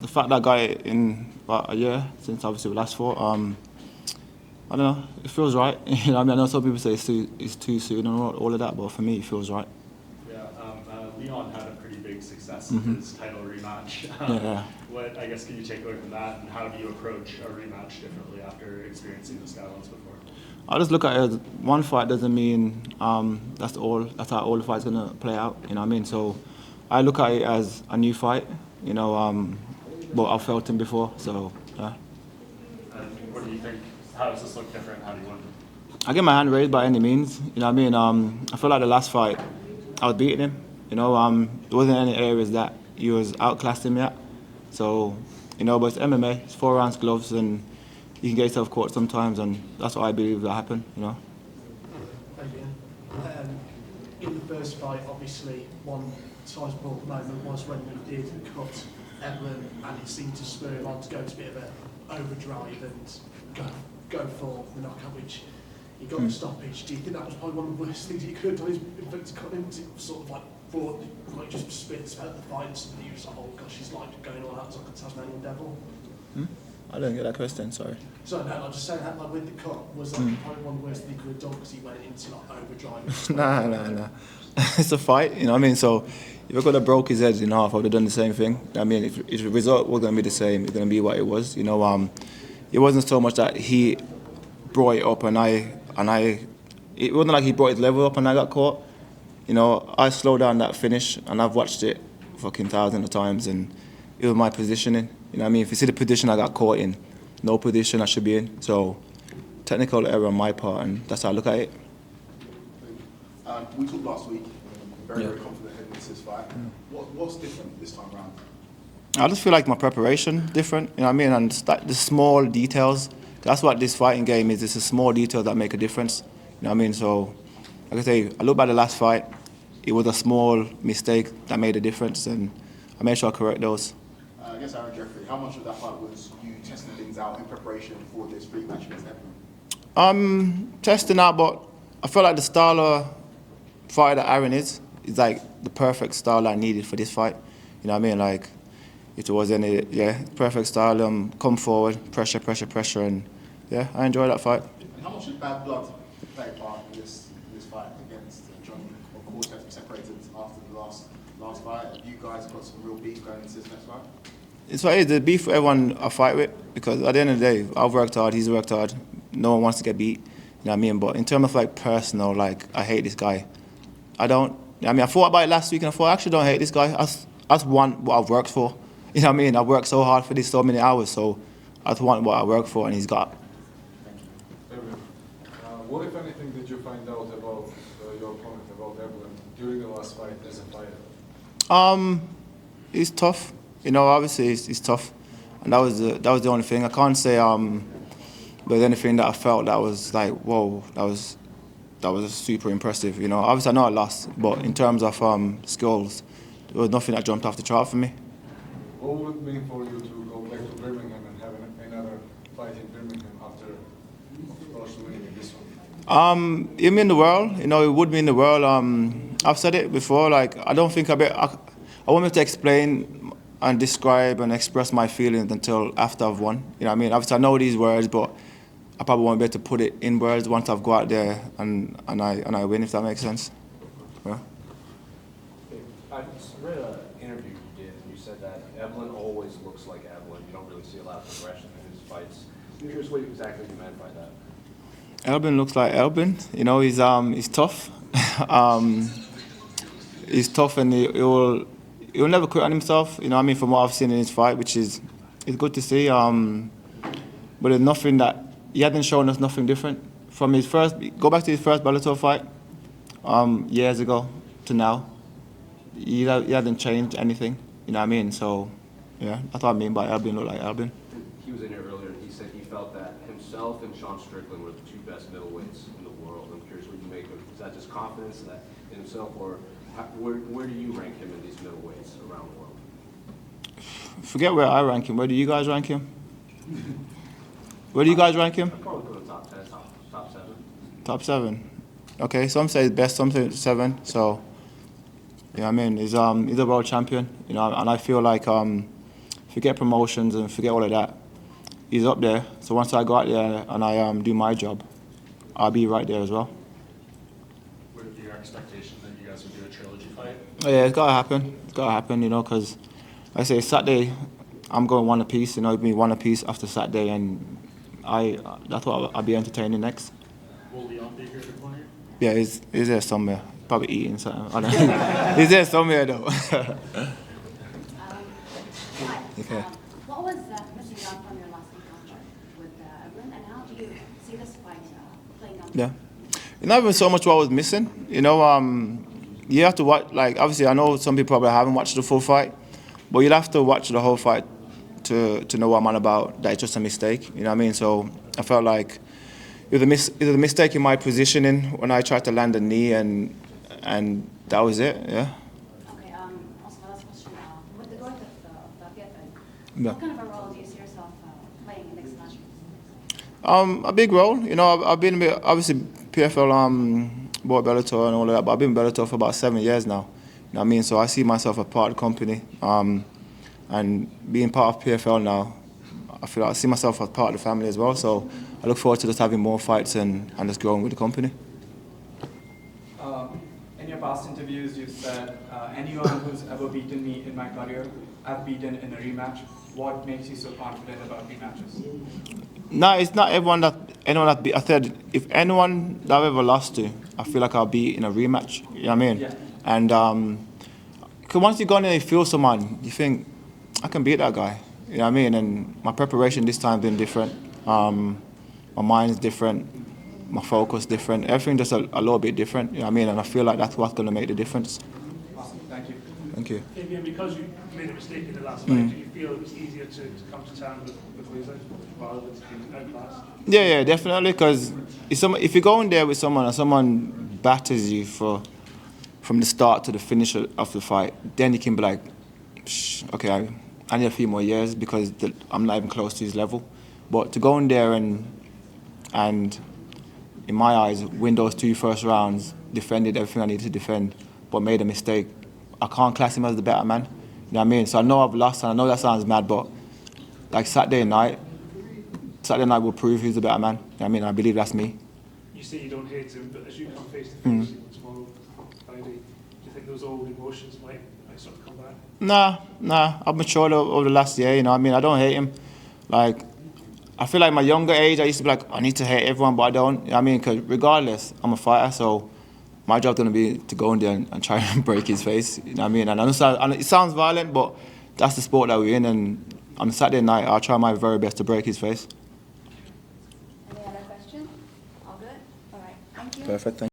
The fact that I got it in about a year since obviously we last fought, I don't know, it feels right. You know, I know some people say it's too soon and all of that, but for me it feels right. Yeah, Leon had a pretty big success with his title rematch. Yeah. What, I guess, can you take away from that, and how do you approach a rematch differently after experiencing this guy once before? I just look at it as one fight doesn't mean that's how all the fights gonna play out. You know what I mean? So I look at it as a new fight. You know, but I've felt him before, so yeah. And what do you think? How does this look different? How do you want to? I get my hand raised by any means. You know what I mean? I feel like the last fight, I was beating him. You know, there wasn't any areas that he was outclassing me at. So, you know, but it's MMA. It's 4 rounds gloves, and you can get yourself caught sometimes, and that's what I believe will happen. You know. Fabian, in the first fight, obviously, one sizable moment was when you did cut Eblen, and it seemed to spur him on to go to a bit of an overdrive and go for the knockout, which he got the stoppage. Do you think that was probably one of the worst things he could have done? Is to cut him to sort of like just spits out the fight, and somebody was like, oh gosh, he's like going all out as like a Tasmanian devil. I didn't get that question. Sorry. So no, I'm just saying that like with the cut was like probably one of the worst things he could have done because he went into like overdrive. Nah. It's a fight, you know what I mean? So if I could have broke his head in half, I would have done the same thing. I mean, if the result was going to be the same, it's going to be what it was. You know, it wasn't so much that he brought it up and it wasn't like he brought his level up and I got caught. You know, I slowed down that finish and I've watched it fucking thousands of times, and it was my positioning. You know what I mean? If you see the position I got caught in, no position I should be in. So technical error on my part, and that's how I look at it. We talked last week, very confident heading into this fight. What's different this time around? I just feel like my preparation different, you know what I mean? And the small details, that's what this fighting game is. It's the small details that make a difference, you know what I mean? So, like I say, I look back at the last fight, it was a small mistake that made a difference, and I made sure I correct those. I guess Aaron Jeffrey, how much of that fight was you testing things out in preparation for this rematch against Eblen? Testing out, but I feel like the style of fighter that Aaron is like the perfect style I needed for this fight. You know what I mean? Like, if there was any, perfect style, come forward, pressure, and yeah, I enjoyed that fight. And how much did bad blood play a part in this fight against Johnny? Of course, you have to be separated after the last fight. Have you guys got some real beef going into this next fight? It's what it is, the beef for everyone I fight with, because at the end of the day, I've worked hard, he's worked hard, no one wants to get beat, you know what I mean? But in terms of like personal, like, I hate this guy. I thought about it last week and I thought, I actually don't hate this guy. That's one what I've worked for. You know what I mean? I've worked so hard for this so many hours, so that's one what I work for and he's got. What, if anything, did you find out about your opponent, about Eblen, during the last fight as a fighter? He's tough. You know, obviously he's tough. And that was the only thing. I can't say there's anything that I felt that was like, whoa, that was super impressive, you know. Obviously, I know I lost, but in terms of skills, there was nothing that jumped off the chart for me. What would it mean for you to go back to Birmingham and have another fight in Birmingham after, of course, winning this one? It mean the world, you know, it would mean the world. I've said it before, like, I don't think I won't be able to explain and describe and express my feelings until after I've won. You know what I mean? Obviously, I know these words, but I probably won't be able to put it in words once I've got out there and I win, if that makes sense. Yeah. I read an interview you did, and you said that Eblen always looks like Eblen. You don't really see a lot of progression in his fights. I'm curious what exactly you meant by that. Eblen looks like Eblen. You know, he's tough. He's tough, and he'll never quit on himself. You know what I mean? From what I've seen in his fight, which is good to see. But there's nothing that he hadn't shown us nothing different from his first. Go back to his first Bellator fight years ago to now. He hadn't changed anything. You know what I mean? So yeah, that's what I mean by Eblen look like Eblen. He was in here earlier, and he said he felt that himself and Sean Strickland were the two best middleweights in the world. I'm curious what you make of. Is that just confidence in himself, or where do you rank him in these middleweights around the world? Forget where I rank him. Where do you guys rank him? Where do you guys rank him? I'd probably go to top 10, top 7. Top 7. Okay, some say best, some say 7. So, you know what I mean? He's a world champion, you know, and I feel like forget promotions and forget all of that. He's up there. So once I go out there and I do my job, I'll be right there as well. Would it be your expectation that you guys would do a trilogy fight? Yeah, it's gotta happen. It's gotta happen, you know, because like I say Saturday, I'm going one apiece. You know, it'll be one apiece after Saturday, and that's what I'll be entertaining next. Will Leon be here to corner? Yeah, he's there somewhere. Probably eating something. I don't know. He's there somewhere though. Hi. Okay. What was missing out from your last encounter with Eblen, and how do you see this fight playing out? Yeah. Not even so much what was missing. You know, you have to watch, like, obviously I know some people probably haven't watched the full fight, but you'll have to watch the whole fight to know what I'm on about, that it's just a mistake. You know what I mean? So I felt like it was a mistake in my positioning when I tried to land a knee, and that was it, yeah. Okay, also my last question, with the growth of the PFL, Yeah. what kind of a role do you see yourself playing in international? A big role. You know, I've been with, obviously PFL, bought Bellator and all of that, but I've been in Bellator for about 7 years now. You know what I mean? So I see myself as part of the company, and being part of PFL now, I feel like I see myself as part of the family as well. So I look forward to just having more fights and just growing with the company. In your past interviews, you've said anyone who's ever beaten me in my career, I've beaten in a rematch. What makes you so confident about rematches? No, it's not anyone that I said if anyone that I've ever lost to, I feel like I'll be in a rematch. You know what I mean? Yeah. And cause once you go in there and you feel someone, you think I can beat that guy. You know what I mean? And my preparation this time been different. My mind's different. My focus different. Everything just a little bit different. You know what I mean? And I feel like that's what's going to make the difference. Awesome, thank you. Thank you. Fabian, because you made a mistake in the last fight, do you feel it was easier to come to terms with losing rather than being outclassed? Yeah, definitely. Because if you go in there with someone and someone batters you from the start to the finish of the fight, then you can be like, okay, I need a few more years because I'm not even close to his level. But to go in there and in my eyes, win those 2 first rounds, defended everything I needed to defend, but made a mistake, I can't class him as the better man. You know what I mean? So I know I've lost, and I know that sounds mad, but like Saturday night will prove who's the better man. You know what I mean? I believe that's me. You say you don't hate him, but as you come face to face tomorrow, Friday, do you think those old emotions might sort of come back? Nah. I've matured over the last year. You know what I mean? I don't hate him. Like, I feel like my younger age, I used to be like, I need to hate everyone, but I don't. You know what I mean? Because regardless, I'm a fighter, so my job's going to be to go in there and try and break his face. You know what I mean? And it sounds violent, but that's the sport that we're in. And on Saturday night, I'll try my very best to break his face. Any other questions? All good? All right, thank you. Perfect. Thank you.